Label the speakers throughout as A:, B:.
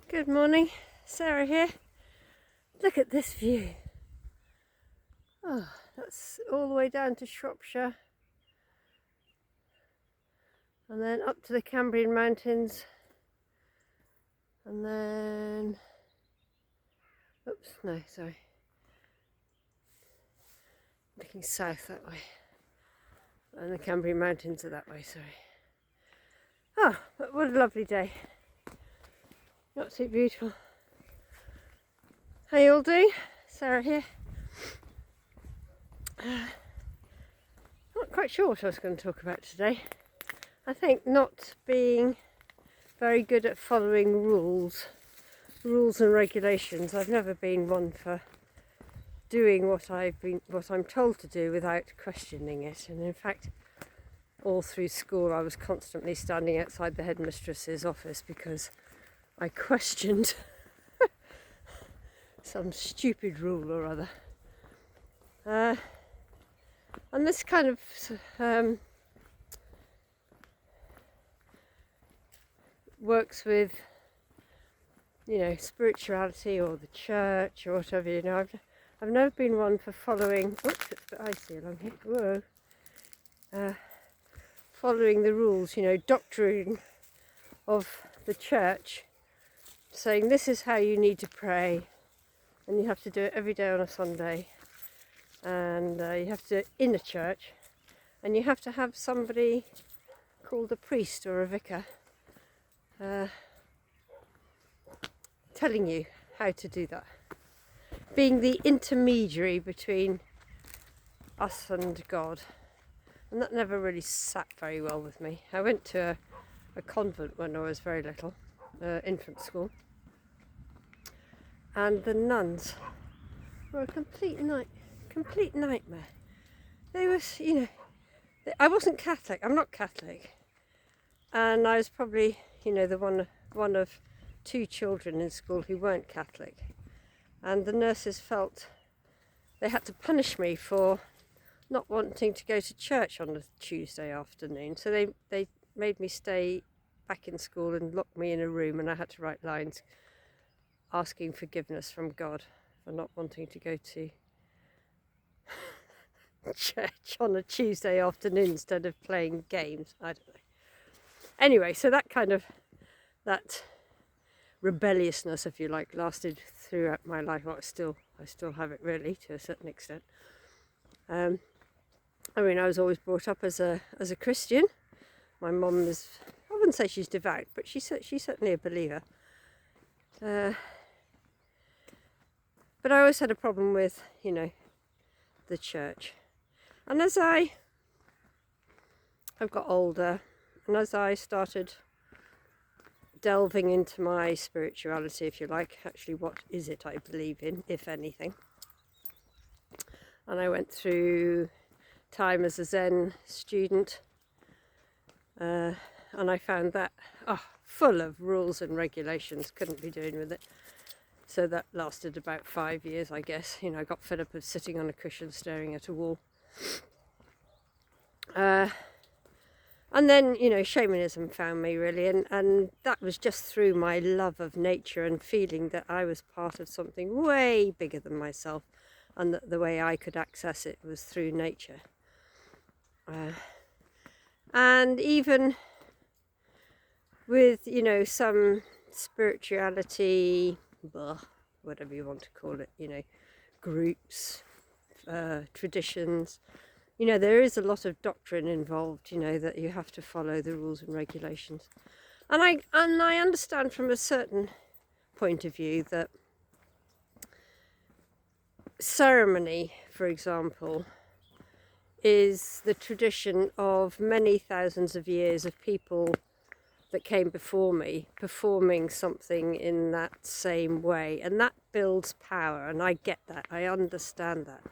A: Good morning, Sarah here. Look at this view. Oh, that's all the way down to Shropshire and then up to the Cambrian Mountains and then, oops, no, sorry, looking south that way, and the Cambrian Mountains are that way, sorry. Oh, but what a lovely day. Absolutely beautiful. How you all doing? Sarah here. Not quite sure what I was going to talk about today. I think not being very good at following rules and regulations. I've never been one for doing what I'm told to do without questioning it. And in fact, all through school I was constantly standing outside the headmistress's office because I questioned some stupid rule or other. And this kind of works with, spirituality or the church or whatever. I've never been one for following. Oops, it's a bit icy along here. Whoa. Following the rules, doctrine of the church, saying this is how you need to pray, and you have to do it every day on a Sunday, and you have to do it in a church, and you have to have somebody called a priest or a vicar telling you how to do that, being the intermediary between us and God. And that never really sat very well with me. I went to a convent when I was very little, infant school, and the nuns were a complete nightmare. They was, I wasn't Catholic. I'm not Catholic, and I was probably, the one of two children in school who weren't Catholic, and the nurses felt they had to punish me for not wanting to go to church on a Tuesday afternoon. So they made me stay back in school and locked me in a room, and I had to write lines asking forgiveness from God for not wanting to go to church on a Tuesday afternoon instead of playing games. I don't know. Anyway, so that rebelliousness, if you like, lasted throughout my life. Well, I still have it really to a certain extent. I was always brought up as a Christian. My mum is, I wouldn't say she's devout, but she's certainly a believer. But I always had a problem with, the church. And as I've got older, and as I started delving into my spirituality, if you like, actually what is it I believe in, if anything, and I went through time as a Zen student, and I found that full of rules and regulations, couldn't be doing with it. So that lasted about 5 years, I guess. I got fed up of sitting on a cushion staring at a wall. And then, shamanism found me really, and that was just through my love of nature and feeling that I was part of something way bigger than myself, and that the way I could access it was through nature. And even with, some spirituality, whatever you want to call it, groups, traditions, there is a lot of doctrine involved, that you have to follow the rules and regulations. And I understand from a certain point of view that ceremony, for example, is the tradition of many thousands of years of people that came before me performing something in that same way, and that builds power, and I get that, I understand that,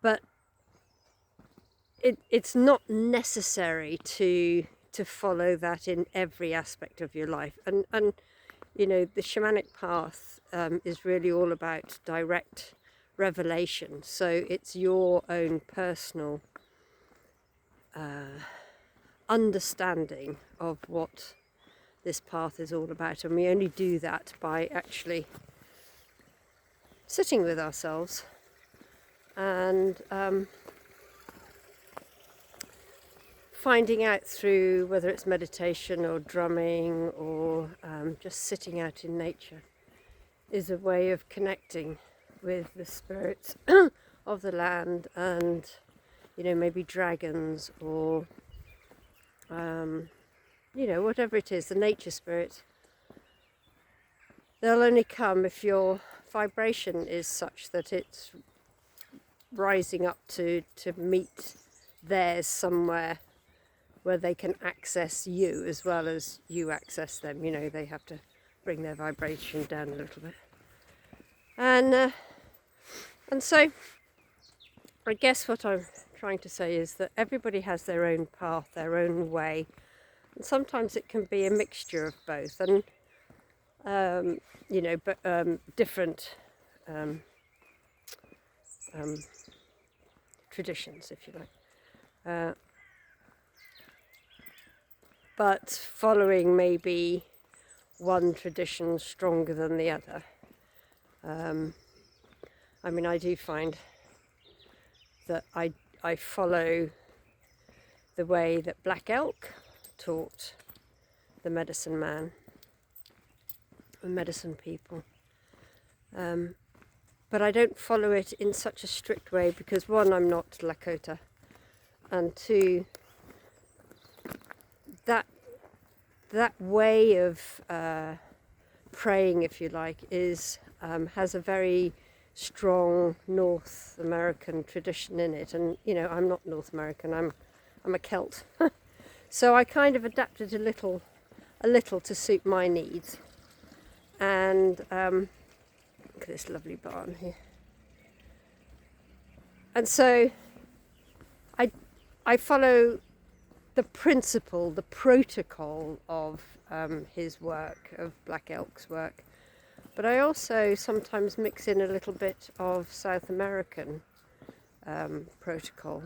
A: but it's not necessary to follow that in every aspect of your life. And the shamanic path is really all about direct revelation, so it's your own personal understanding of what this path is all about. And we only do that by actually sitting with ourselves and finding out through whether it's meditation or drumming or just sitting out in nature is a way of connecting with the spirits of the land and, you know, maybe dragons or, you know, whatever it is, the nature spirits. They'll only come if your vibration is such that it's rising up to meet theirs somewhere where they can access you as well as you access them. You know, they have to bring their vibration down a little bit. And so I guess what I'm trying to say is that everybody has their own path, their own way. And sometimes it can be a mixture of both. And, you know, but different traditions, if you like. But following maybe one tradition stronger than the other. I mean, I do find that I follow the way that Black Elk taught the medicine man, the medicine people. But I don't follow it in such a strict way because, one, I'm not Lakota, and two, that way of praying, if you like, is has a very strong North American tradition in it. And you know, I'm not North American. I'm a Celt, so I kind of adapted a little to suit my needs. And look at this lovely barn here. And so I follow the principle, the protocol of his work, of Black Elk's work. But I also sometimes mix in a little bit of South American protocol.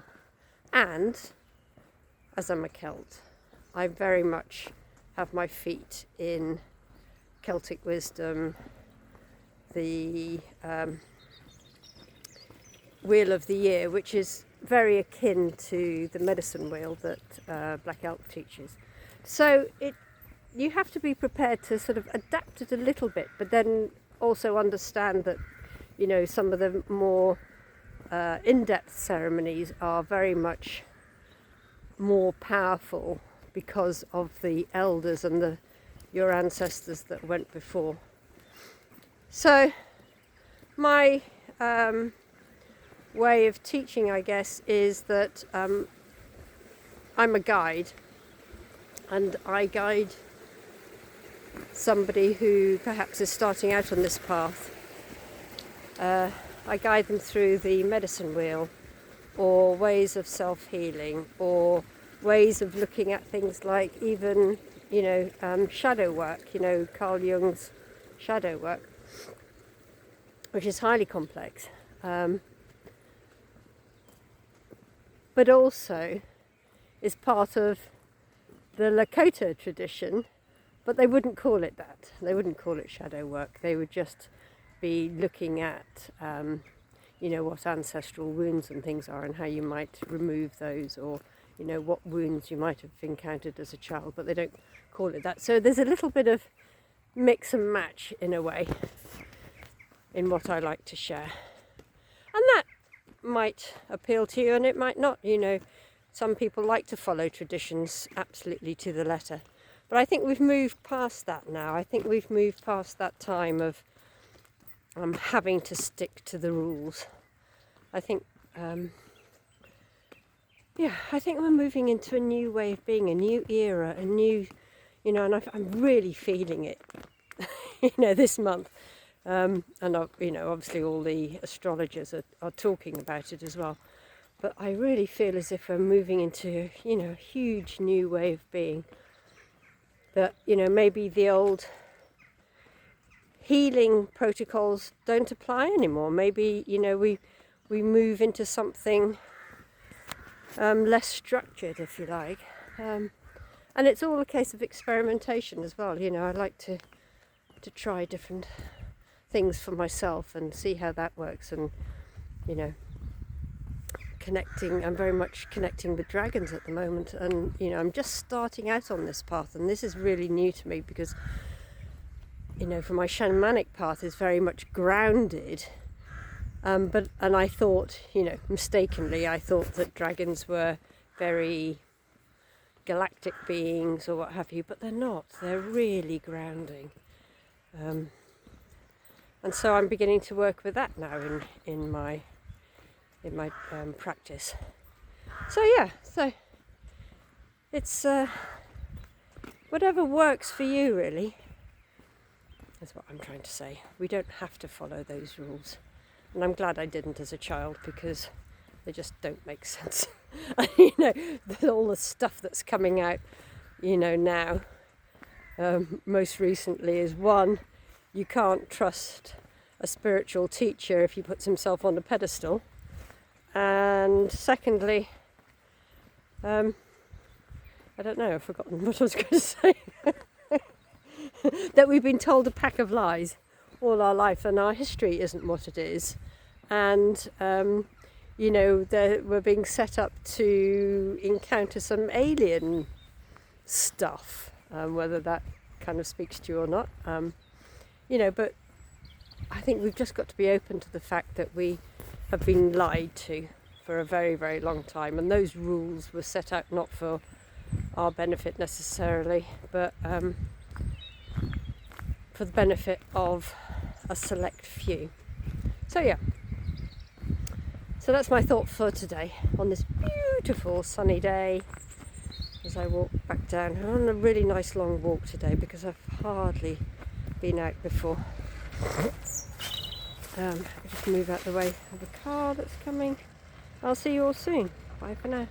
A: And as I'm a Celt, I very much have my feet in Celtic wisdom, the Wheel of the Year, which is very akin to the medicine wheel that Black Elk teaches. So you have to be prepared to sort of adapt it a little bit, but then also understand that, you know, some of the more in-depth ceremonies are very much more powerful because of the elders and your ancestors that went before. So my way of teaching, I guess, is that I'm a guide, and I guide somebody who perhaps is starting out on this path. I guide them through the medicine wheel, or ways of self-healing, or ways of looking at things like even, you know, shadow work, you know, Carl Jung's shadow work, which is highly complex. But also is part of the Lakota tradition, but they wouldn't call it that. They wouldn't call it shadow work. They would just be looking at, you know, what ancestral wounds and things are and how you might remove those, or, you know, what wounds you might have encountered as a child, but they don't call it that. So there's a little bit of mix and match in a way in what I like to share. And that might appeal to you and it might not. You know, some people like to follow traditions absolutely to the letter, but I think we've moved past that now. I think we've moved past that time of having to stick to the rules. I think I think we're moving into a new way of being, a new era, a new, you know, and I'm really feeling it you know, this month. And you know, obviously all the astrologers are talking about it as well. But I really feel as if we're moving into, you know, a huge new way of being. That, you know, maybe the old healing protocols don't apply anymore. Maybe, you know, we move into something less structured, if you like. And it's all a case of experimentation as well. You know, I like to try different things for myself and see how that works. And, you know, I'm very much connecting with dragons at the moment. And, you know, I'm just starting out on this path. And this is really new to me because, you know, for my shamanic path is very much grounded. And I thought, you know, mistakenly, I thought that dragons were very galactic beings or what have you, but they're not. They're really grounding. And so I'm beginning to work with that now in my practice. So yeah, so it's whatever works for you, really. That's what I'm trying to say. We don't have to follow those rules. And I'm glad I didn't as a child because they just don't make sense. You know, all the stuff that's coming out, you know, now, most recently is one, you can't trust a spiritual teacher if he puts himself on a pedestal. And secondly, I don't know, I've forgotten what I was going to say. That we've been told a pack of lies all our life and our history isn't what it is. And, you know, we're being set up to encounter some alien stuff, whether that kind of speaks to you or not. You know, but I think we've just got to be open to the fact that we have been lied to for a very, very long time. And those rules were set out not for our benefit necessarily, but for the benefit of a select few. So yeah, so that's my thought for today on this beautiful sunny day as I walk back down. I'm on a really nice long walk today because I've hardly been out before. I just move out the way of the car that's coming. I'll see you all soon. Bye for now.